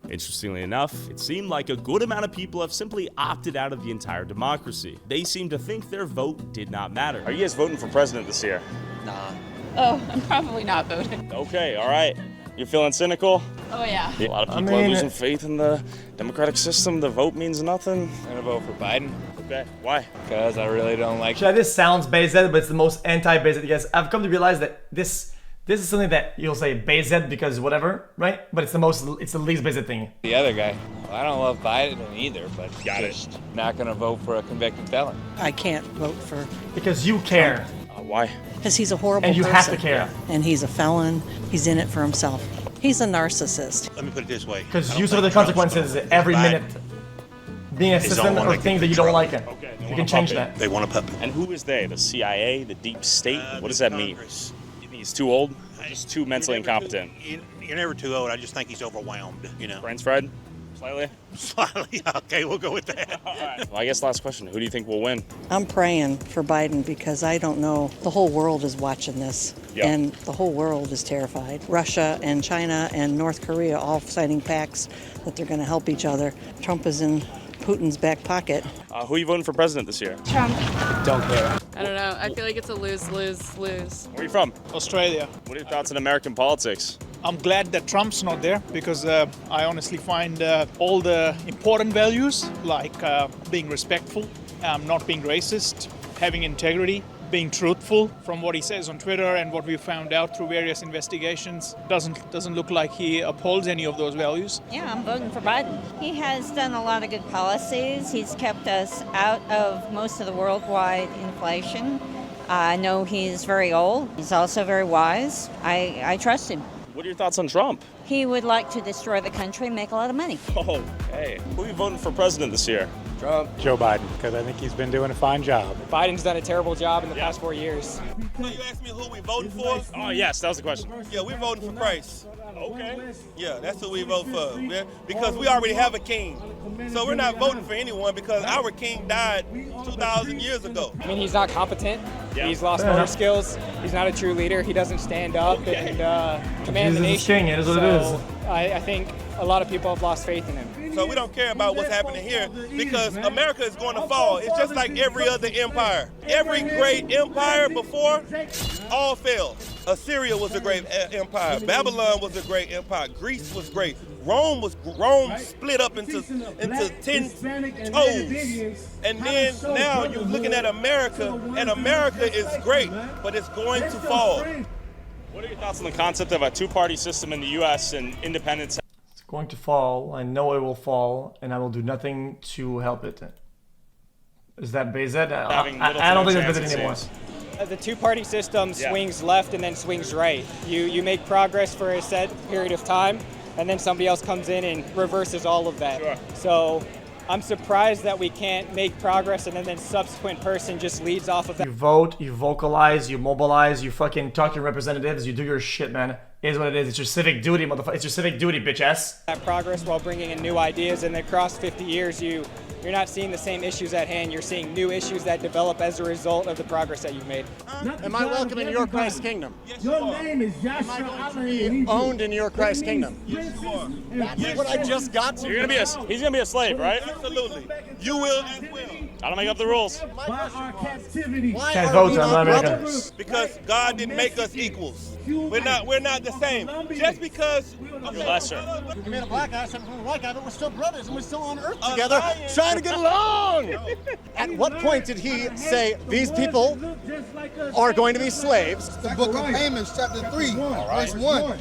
Interestingly enough, it seemed like a good amount of people have simply opted out of the entire democracy. They seem to think their vote did not matter. Are you guys voting for president this year? Nah. Oh, I'm probably not voting. Okay, all right. You're feeling cynical? Oh, yeah. A lot of people are losing faith in the democratic system. The vote means nothing. I'm gonna vote for Biden. Okay, why? Because I really don't like. This sounds Bayzed, but it's the most anti-Bayzed. Guys, I've come to realize that this is something that you'll say Bayzed because whatever, right? But it's the least Bayzed thing. The other guy. Well, I don't love Biden either, but just not gonna vote for a convicted felon. I can't vote for Because you care. Why? because he's a horrible And you person. have to care. And he's a felon. He's in it for himself. He's a narcissist. Let me put it this way. Because you suffer the consequences every minute. Being a citizen or things that you don't like. Okay, You can change that. They want a puppet. And who is they? The CIA? The deep state? What does that mean? You think he's too old? Just too mentally incompetent? You're never too old. I just think he's overwhelmed, Brains fried? Slightly? Slightly. Okay, we'll go with that. All right. Well, I guess last question. Who do you think will win? I'm praying for Biden because I don't know. The whole world is watching this. Yeah. And the whole world is terrified. Russia and China and North Korea all signing pacts that they're going to help each other. Trump is in Putin's back pocket. Who are you voting for president this year? Trump. Don't care. I don't know. I feel like it's a lose-lose-lose. Where are you from? Australia. What are your thoughts on American politics? I'm glad that Trump's not there because I honestly find all the important values like being respectful, not being racist, having integrity, being truthful from what he says on Twitter and what we found out through various investigations doesn't look like he upholds any of those values. Yeah, I'm voting for Biden. He has done a lot of good policies. He's kept us out of most of the worldwide inflation. I know he's very old. He's also very wise. I trust him. What are your thoughts on Trump? He would like to destroy the country and make a lot of money. Okay. Who are you voting for president this year? Trump. Joe Biden, because I think he's been doing a fine job. Biden's done a terrible job in the past 4 years. So you asked me who we voting for? Oh, yes, that was the question. Yeah, we're voting for Christ. Okay. Yeah, that's who we vote for. Yeah, because we already have a king. So we're not voting for anyone because our king died 2,000 years ago. I mean, he's not competent. Yeah. He's lost motor skills. He's not a true leader. He doesn't stand up and command the nation. King. It is what it is. I think a lot of people have lost faith in him. So we don't care about what's happening here because America is going to fall. It's just like every other empire. Every great empire before all fell. Assyria was a great empire. Babylon was a great empire. Greece was great. Rome split up into 10 toes. And then now you're looking at America, and America is great, but it's going to fall. What are your thoughts on the concept of a two-party system in the U.S. and independence? It's going to fall. I know it will fall, and I will do nothing to help it. Is that Bezet? I don't think it's Bezet anymore. The two-party system swings left and then swings right. You make progress for a set period of time, and then somebody else comes in and reverses all of that. Sure. So I'm surprised that we can't make progress and then subsequent person just leads off of that. You vote, you vocalize, you mobilize, you fucking talk to your representatives, you do your shit, man. It is what it is. It's your civic duty, motherfucker. It's your civic duty, bitch ass. That progress while bringing in new ideas, and across 50 years, you're not seeing the same issues at hand. You're seeing new issues that develop as a result of the progress that you've made. Am I welcome in your Christ kingdom? Yes, you are. Your name is Joshua. Am I going to be owned in your Christ kingdom? Yes, you are. That's what I just got to. He's gonna be a slave, right? Absolutely. You will as well. I don't make up the rules. By our captivity. Can't vote, I'm not American. Because God didn't make us equals. We're not the same. Just because you're lesser. You made a black guy, something from a white guy, but we're still brothers and we're still on earth together, trying to get along. At what point did he say these people are going to be slaves? The book of Amos, chapter 3, verse 1.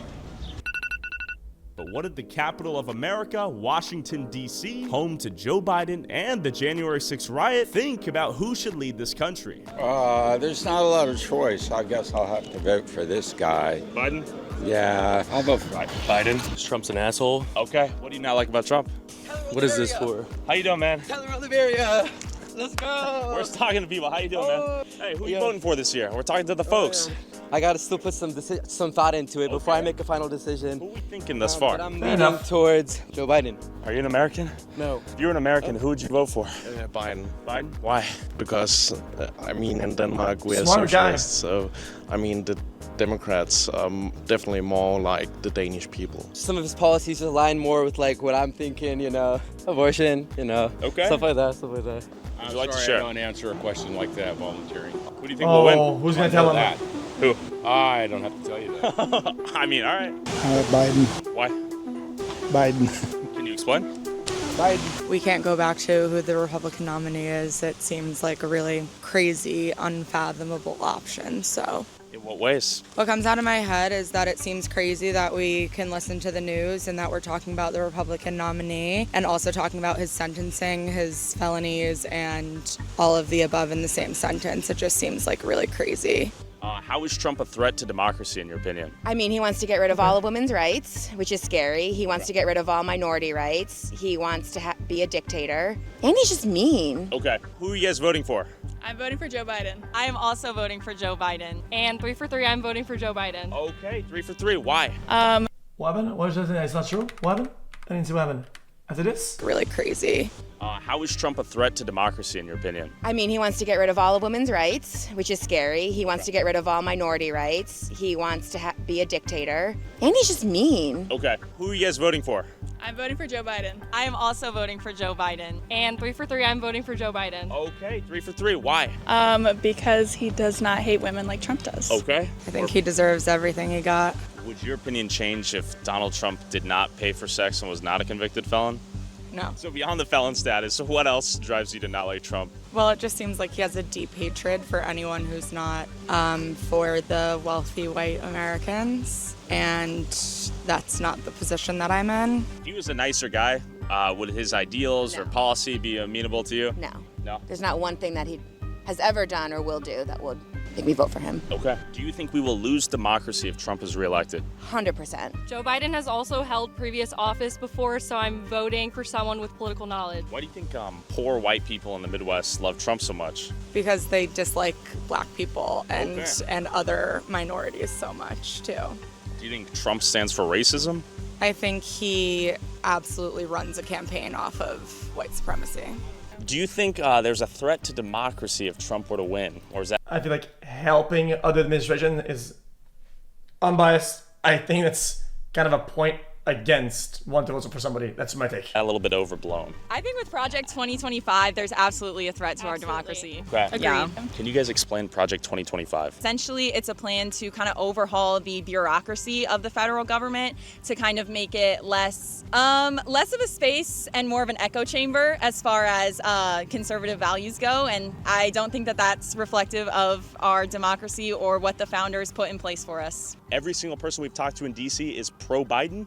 But what did the capital of America, Washington, D.C., home to Joe Biden and the January 6th riot, think about who should lead this country? There's not a lot of choice. I guess I'll have to vote for this guy. Biden? Yeah, I'll vote for Biden. Trump's an asshole. Okay. What do you not like about Trump? What is this for? How you doing, man? Liberia. Let's go. We're just talking to people. How you doing, man? Hey, who are you voting for this year? We're talking to the folks. I gotta still put some thought into it before I make a final decision. Who are we thinking thus far? But I'm leaning towards Joe Biden. Are you an American? No. If you're an American, who would you vote for? Biden. Biden? Why? Because, in Denmark we're Smart socialists, so, the Democrats definitely more like the Danish people. Some of his policies align more with what I'm thinking, abortion, Okay. stuff like that. Would you like to share? I don't answer a question like that volunteering. Who do you think will win? Who's gonna tell him that? Who? I don't have to tell you that. I mean, all right. Biden. Why? Biden. Can you explain? Biden. We can't go back to who the Republican nominee is. It seems like a really crazy, unfathomable option, so. In what ways? What comes out of my head is that it seems crazy that we can listen to the news and that we're talking about the Republican nominee and also talking about his sentencing, his felonies, and all of the above in the same sentence. It just seems like really crazy. How is Trump a threat to democracy, in your opinion? I mean, he wants to get rid of all of women's rights, which is scary. He wants to get rid of all minority rights. He wants to be a dictator. And he's just mean. Okay. Who are you guys voting for? I'm voting for Joe Biden. I am also voting for Joe Biden. And 3 for 3, I'm voting for Joe Biden. Okay, 3 for 3. Why? What happened? What is that? It's not true? What happened? I didn't see what happened. As it is? Really crazy. How is Trump a threat to democracy, in your opinion? I mean, he wants to get rid of all of women's rights, which is scary. He wants to get rid of all minority rights. He wants to be a dictator. And he's just mean. Okay. Who are you guys voting for? I'm voting for Joe Biden. I am also voting for Joe Biden. And 3 for 3, I'm voting for Joe Biden. Okay, 3 for 3. Why? Because he does not hate women like Trump does. Okay. I think he deserves everything he got. Would your opinion change if Donald Trump did not pay for sex and was not a convicted felon? No. So beyond the felon status, what else drives you to not like Trump? Well, it just seems like he has a deep hatred for anyone who's not for the wealthy white Americans, and that's not the position that I'm in. If he was a nicer guy, would his ideals or policy be amenable to you? No. No? There's not one thing that he has ever done or will do that would make me vote for him. Okay. Do you think we will lose democracy if Trump is reelected? 100%. Joe Biden has also held previous office before, so I'm voting for someone with political knowledge. Why do you think poor white people in the Midwest love Trump so much? Because they dislike black people and other minorities so much, too. Do you think Trump stands for racism? I think he absolutely runs a campaign off of white supremacy. Do you think there's a threat to democracy if Trump were to win? Or is that... I feel like helping other administration is unbiased. I think that's kind of a point against wanting to vote for somebody. That's my take. A little bit overblown. I think with Project 2025, there's absolutely a threat to our democracy. Okay. Agreed. Yeah. Can you guys explain Project 2025? Essentially, it's a plan to kind of overhaul the bureaucracy of the federal government to kind of make it less of a space and more of an echo chamber as far as conservative values go. And I don't think that that's reflective of our democracy or what the founders put in place for us. Every single person we've talked to in DC is pro-Biden.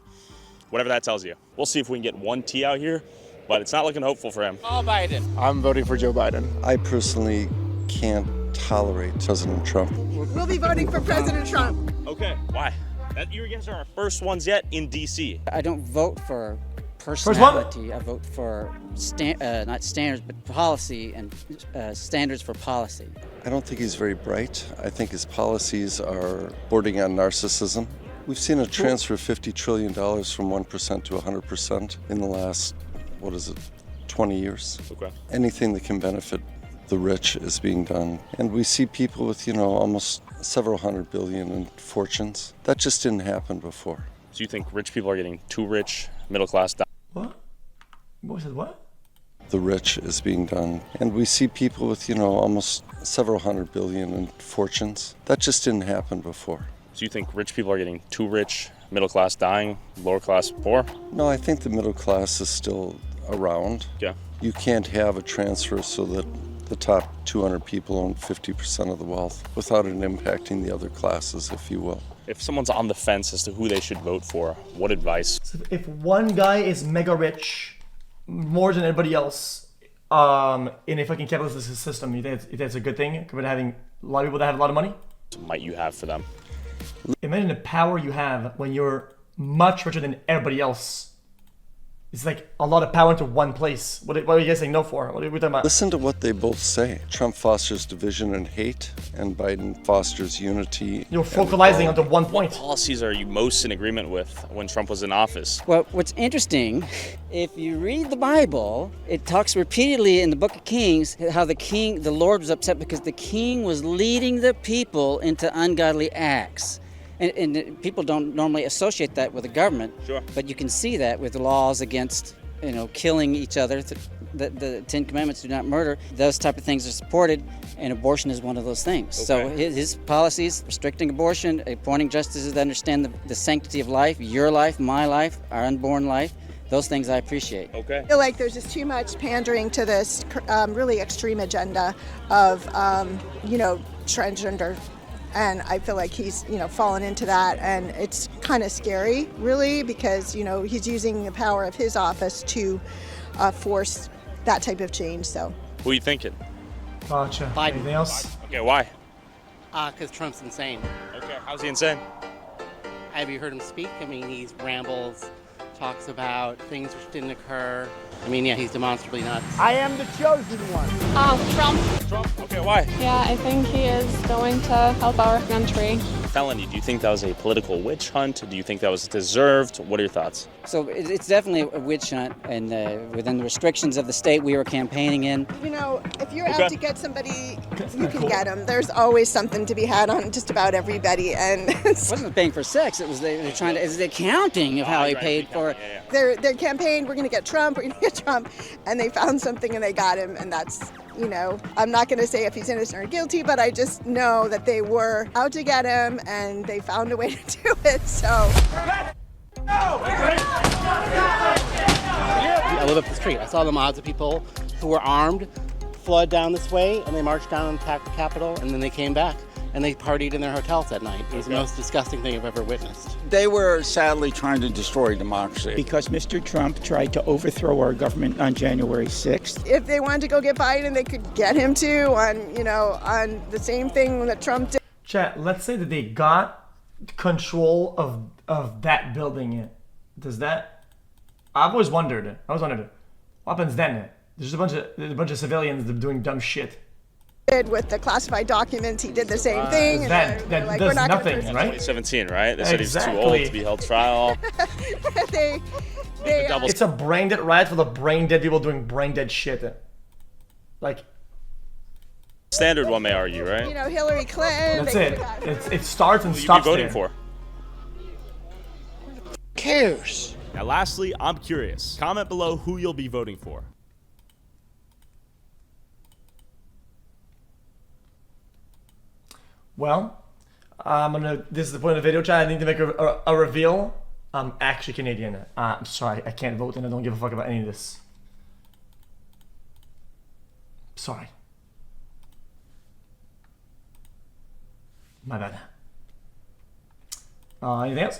Whatever that tells you. We'll see if we can get one T out here, but it's not looking hopeful for him. All Biden. I'm voting for Joe Biden. I personally can't tolerate President Trump. We'll be voting for President Trump. Okay, why? You guys are our first ones yet in DC. I don't vote for personality. I vote for not standards, but policy and standards for policy. I don't think he's very bright. I think his policies are bordering on narcissism. We've seen a transfer of $50 trillion from 1% to 100% in the last, 20 years. Okay. Anything that can benefit the rich is being done. And we see people with, almost several hundred billion in fortunes. That just didn't happen before. So you think rich people are getting too rich, middle class down? What? What said what? The rich is being done. And we see people with, almost several hundred billion in fortunes. That just didn't happen before. So you think rich people are getting too rich, middle class dying, lower class poor? No, I think the middle class is still around. Yeah. You can't have a transfer so that the top 200 people own 50% of the wealth without it impacting the other classes, if you will. If someone's on the fence as to who they should vote for, what advice? So if one guy is mega rich, more than everybody else, in a fucking capitalist system, you think it's a good thing compared to having a lot of people that have a lot of money? What might you have for them? Imagine the power you have when you're much richer than everybody else. It's like a lot of power into one place. What are you guys saying no for? What are we talking about? Listen to what they both say. Trump fosters division and hate, and Biden fosters unity. You're focalizing onto one point. What policies are you most in agreement with when Trump was in office? Well, what's interesting, if you read the Bible, it talks repeatedly in the book of Kings how the Lord was upset because the king was leading the people into ungodly acts. And people don't normally associate that with the government, sure. But you can see that with the laws against, killing each other. The 10 Commandments, do not murder. Those type of things are supported, and abortion is one of those things. Okay. So his policies, restricting abortion, appointing justices that understand the sanctity of life, your life, my life, our unborn life, those things I appreciate. Okay. I feel like there's just too much pandering to this really extreme agenda of, transgender. And I feel like he's, fallen into that, and it's kind of scary, really, because, he's using the power of his office to force that type of change. So, who are you thinking? Gotcha. Biden. Anything else? Okay, why? Because Trump's insane. Okay, how's he insane? Have you heard him speak? I mean, he rambles, talks about things which didn't occur. I mean, yeah, he's demonstrably nuts. I am the chosen one. Trump Trump? Okay, why? Yeah, I think he is going to help our country. Felony, do you think that was a political witch hunt? Do you think that was deserved? What are your thoughts? So it's definitely a witch hunt, and within the restrictions of the state we were campaigning in. You know, if you're out to get somebody, you can get them. There's always something to be had on just about everybody, and It wasn't paying for sex. It was they're trying to. It's the accounting of how he paid for it. their campaign. We're going to get Trump. We're going to get Trump, and they found something and they got him, and that's. You know, I'm not going to say if he's innocent or guilty, but I just know that they were out to get him and they found a way to do it, so. I live up the street. I saw the mods of people who were armed flood down this way, and they marched down and attacked the Capitol, and then they came back, and they partied in their hotels that night. It was the most disgusting thing I've ever witnessed. They were sadly trying to destroy democracy. Because Mr. Trump tried to overthrow our government on January 6th. If they wanted to go get Biden, they could get him too on, you know, on the same thing that Trump did. Chat, let's say that they got control of that building. Does that... I've always wondered. What happens then? There's just a bunch of civilians doing dumb shit. With the classified documents, he did the same thing. That like, does we're not nothing, gonna right? 2017, right? They said he was too Exactly. old to be held trial. It's a brain dead riot for the brain dead people doing brain dead shit. Like, Standard one may argue, right? You know, Hillary Clinton. that's it. It starts and Who you be stops voting there. for? Cares. Now, lastly, I'm curious. Comment below who you'll be voting for. Well, this is the point of the video, chat. I need to make a reveal. I'm actually Canadian. I'm sorry, I can't vote and I don't give a fuck about any of this. Sorry. My bad. Anything else?